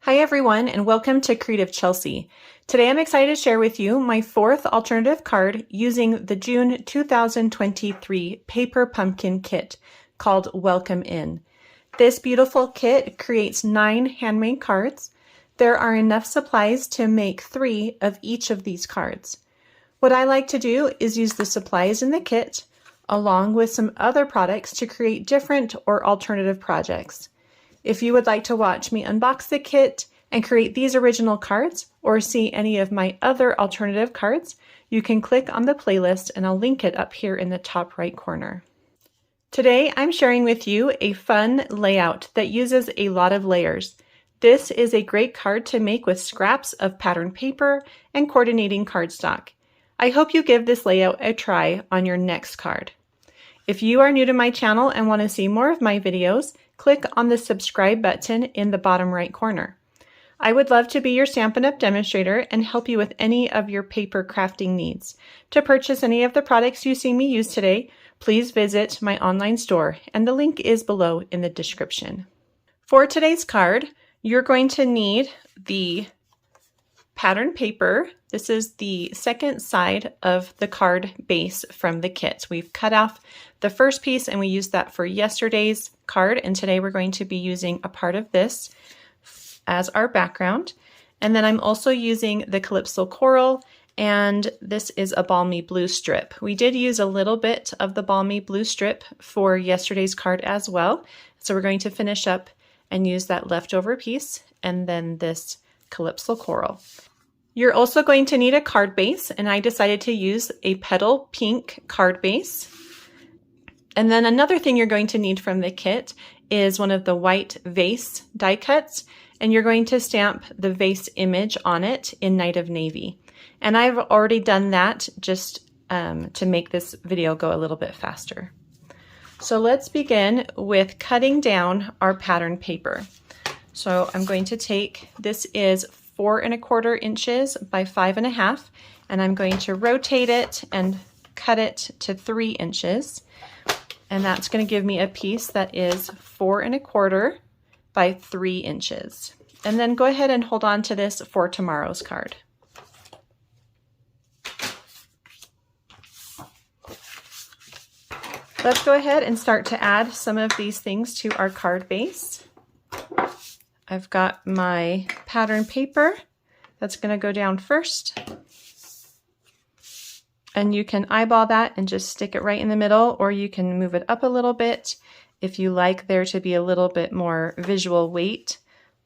Hi everyone, and welcome to Creative Chelsey. Today I'm excited to share with you my fourth alternative card using the June 2023 paper pumpkin kit called Welcome In. This beautiful kit creates 9 handmade cards. There are enough supplies to make 3 of each of these cards. What I like to do is use the supplies in the kit along with some other products to create different or alternative projects. If you would like to watch me unbox the kit and create these original cards or see any of my other alternative cards, you can click on the playlist and I'll link it up here in the top right corner. Today I'm sharing with you a fun layout that uses a lot of layers. This is a great card to make with scraps of pattern paper and coordinating cardstock. I hope you give this layout a try on your next card. If you are new to my channel and want to see more of my videos, click on the subscribe button in the bottom right corner. I would love to be your Stampin' Up! Demonstrator and help you with any of your paper crafting needs. To purchase any of the products you see me use today, please visit my online store, and the link is below in the description. For today's card, you're going to need the pattern paper. This is the second side of the card base from the kit. We've cut off the first piece and we used that for yesterday's card, and today we're going to be using a part of this as our background. And then I'm also using the Calypso Coral, and this is a balmy blue strip. We did use a little bit of the balmy blue strip for yesterday's card as well. So we're going to finish up and use that leftover piece and then this Calypso Coral. You're also going to need a card base, and I decided to use a petal pink card base. And then another thing you're going to need from the kit is one of the white vase die cuts, and you're going to stamp the vase image on it in Night of Navy. And I've already done that just to make this video go a little bit faster. So let's begin with cutting down our pattern paper. So I'm going to take, this is 4 1/4 inches by 5 1/2, and I'm going to rotate it and cut it to 3 inches. And that's going to give me a piece that is 4 1/4 by 3 inches. And then go ahead and hold on to this for tomorrow's card. Let's go ahead and start to add some of these things to our card base. I've got my pattern paper that's going to go down first. And you can eyeball that and just stick it right in the middle, or you can move it up a little bit if you like there to be a little bit more visual weight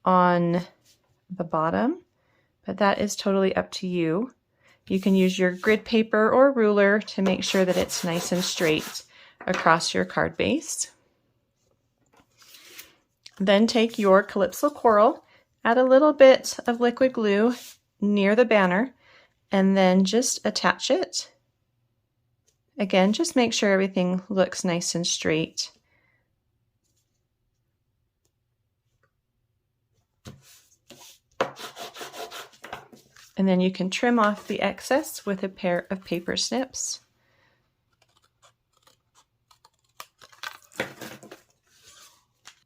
on the bottom. But that is totally up to you. You can use your grid paper or ruler to make sure that it's nice and straight across your card base. Then take your Calypso Coral, add a little bit of liquid glue near the banner, and then just attach it. Again, just make sure everything looks nice and straight. And then you can trim off the excess with a pair of paper snips.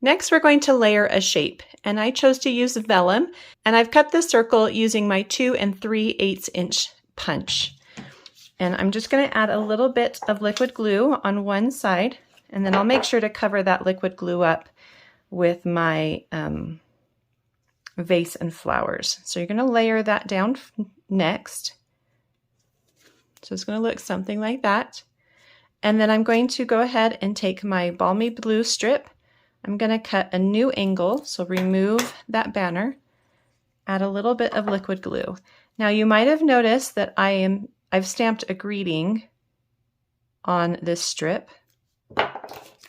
Next, we're going to layer a shape, and I chose to use vellum, and I've cut this circle using my 2 3/8 inch punch. And I'm just going to add a little bit of liquid glue on one side, and then I'll make sure to cover that liquid glue up with my vase and flowers. So you're going to layer that down next. So it's going to look something like that. And then I'm going to go ahead and take my balmy blue strip. I'm going to cut a new angle, so remove that banner, add a little bit of liquid glue. Now you might have noticed that I've stamped a greeting on this strip,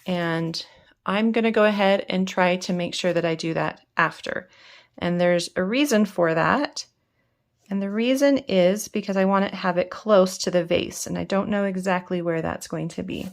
and I'm going to go ahead and try to make sure that I do that after. And there's a reason for that, and the reason is because I want to have it close to the vase, and I don't know exactly where that's going to be.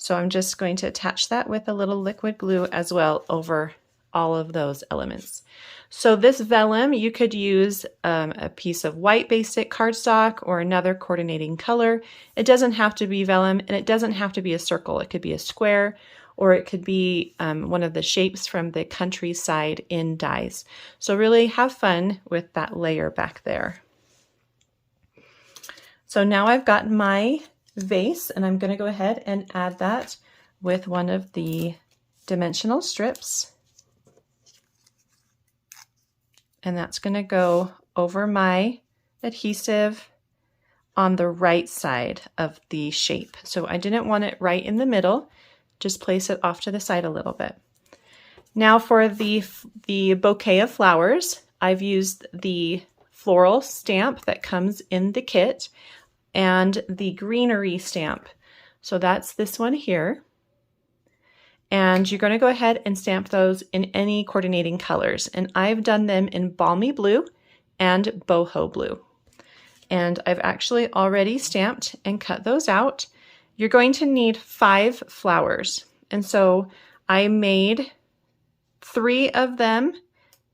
So I'm just going to attach that with a little liquid glue as well over all of those elements. So this vellum, you could use a piece of white basic cardstock or another coordinating color. It doesn't have to be vellum, and it doesn't have to be a circle. It could be a square or it could be one of the shapes from the countryside in dies. So really have fun with that layer back there. So now I've got my vase, and I'm going to go ahead and add that with one of the dimensional strips. And that's going to go over my adhesive on the right side of the shape. So I didn't want it right in the middle, just place it off to the side a little bit. Now for the bouquet of flowers, I've used the floral stamp that comes in the kit and the greenery stamp. So that's this one here. And you're going to go ahead and stamp those in any coordinating colors. And I've done them in balmy blue and boho blue. And I've actually already stamped and cut those out. You're going to need 5 flowers. And so I made 3 of them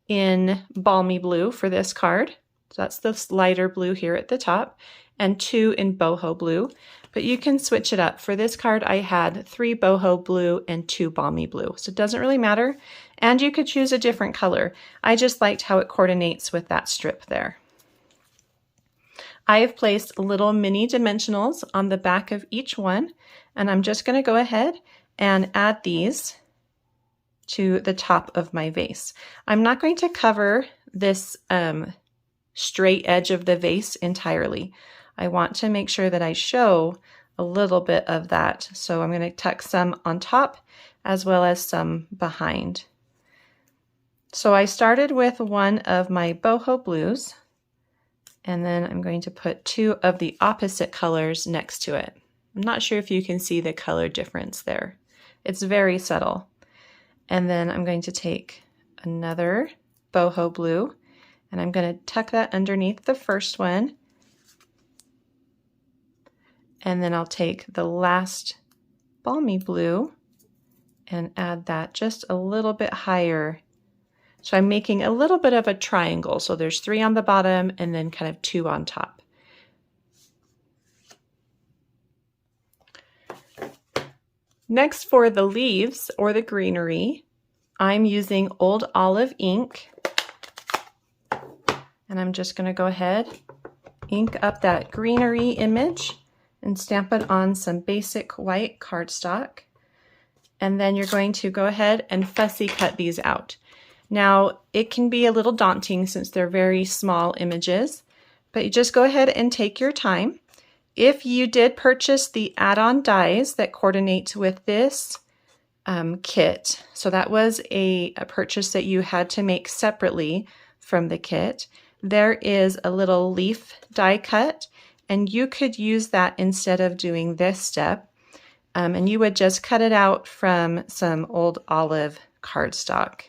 in balmy blue for this card. So that's this lighter blue here at the top, and 2 in boho blue. But you can switch it up. For this card, I had 3 boho blue and 2 balmy blue. So it doesn't really matter. And you could choose a different color. I just liked how it coordinates with that strip there. I have placed little mini dimensionals on the back of each one, and I'm just going to go ahead and add these to the top of my vase. I'm not going to cover this straight edge of the vase entirely. I want to make sure that I show a little bit of that. So I'm going to tuck some on top as well as some behind. So I started with one of my boho blues, and then I'm going to put 2 of the opposite colors next to it. I'm not sure if you can see the color difference there. It's very subtle. And then I'm going to take another boho blue, and I'm going to tuck that underneath the first one. And then I'll take the last balmy blue and add that just a little bit higher. So I'm making a little bit of a triangle. So there's 3 on the bottom and then kind of 2 on top. Next, for the leaves or the greenery, I'm using Old Olive ink. And I'm just going to go ahead, ink up that greenery image and stamp it on some basic white cardstock. And then you're going to go ahead and fussy cut these out. Now, it can be a little daunting since they're very small images, but you just go ahead and take your time. If you did purchase the add-on dies that coordinate with this kit, so that was a purchase that you had to make separately from the kit, there is a little leaf die cut, and you could use that instead of doing this step. And you would just cut it out from some Old Olive cardstock.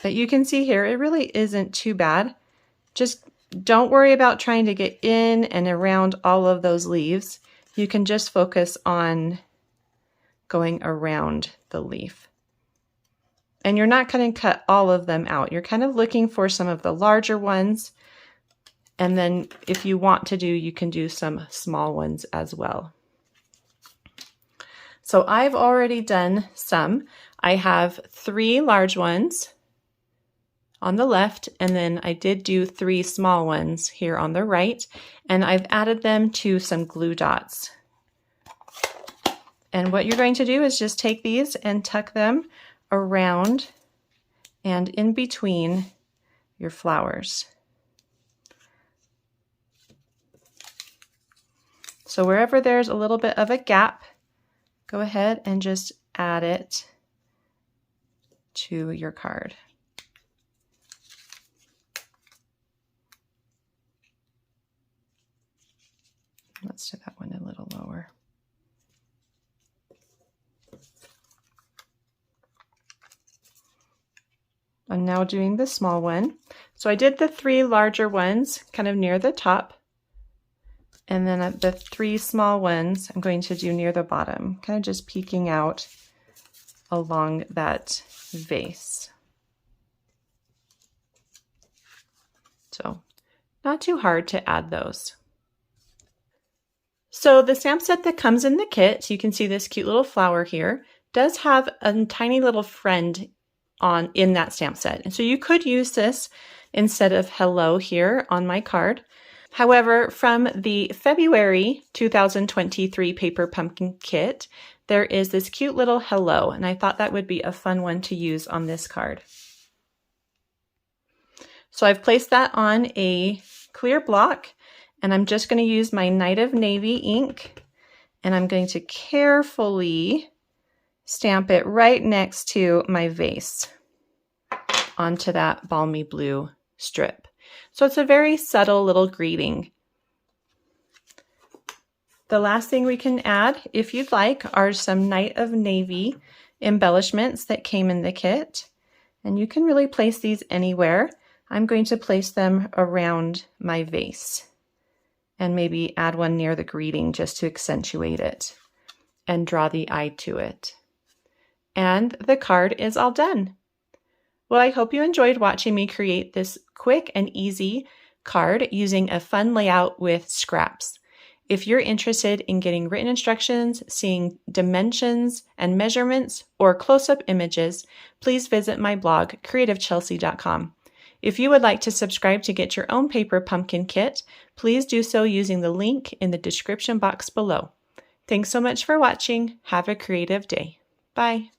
But you can see here, it really isn't too bad. Just don't worry about trying to get in and around all of those leaves. You can just focus on going around the leaf. And you're not going to cut all of them out. You're kind of looking for some of the larger ones. And then if you want to do, you can do some small ones as well. So I've already done some. I have 3 large ones on the left, and then I did do 3 small ones here on the right, and I've added them to some glue dots. And what you're going to do is just take these and tuck them around and in between your flowers. So wherever there's a little bit of a gap, go ahead and just add it to your card. Let's do that one a little lower. I'm now doing the small one. So I did the 3 larger ones kind of near the top. And then the 3 small ones I'm going to do near the bottom, kind of just peeking out along that vase. So not too hard to add those. So the stamp set that comes in the kit, you can see this cute little flower here. does have a tiny little friend in that stamp set. And so you could use this instead of hello here on my card. However, from the February 2023 Paper Pumpkin Kit, there is this cute little hello, and I thought that would be a fun one to use on this card. So I've placed that on a clear block, and I'm just going to use my Night of Navy ink, and I'm going to carefully stamp it right next to my vase onto that balmy blue strip. So it's a very subtle little greeting. The last thing we can add, if you'd like, are some Night of Navy embellishments that came in the kit. And you can really place these anywhere. I'm going to place them around my vase and maybe add one near the greeting just to accentuate it and draw the eye to it. And the card is all done. Well, I hope you enjoyed watching me create this quick and easy card using a fun layout with scraps. If you're interested in getting written instructions, seeing dimensions and measurements, or close-up images, please visit my blog, creativechelsey.com. If you would like to subscribe to get your own paper pumpkin kit, please do so using the link in the description box below. Thanks so much for watching. Have a creative day. Bye.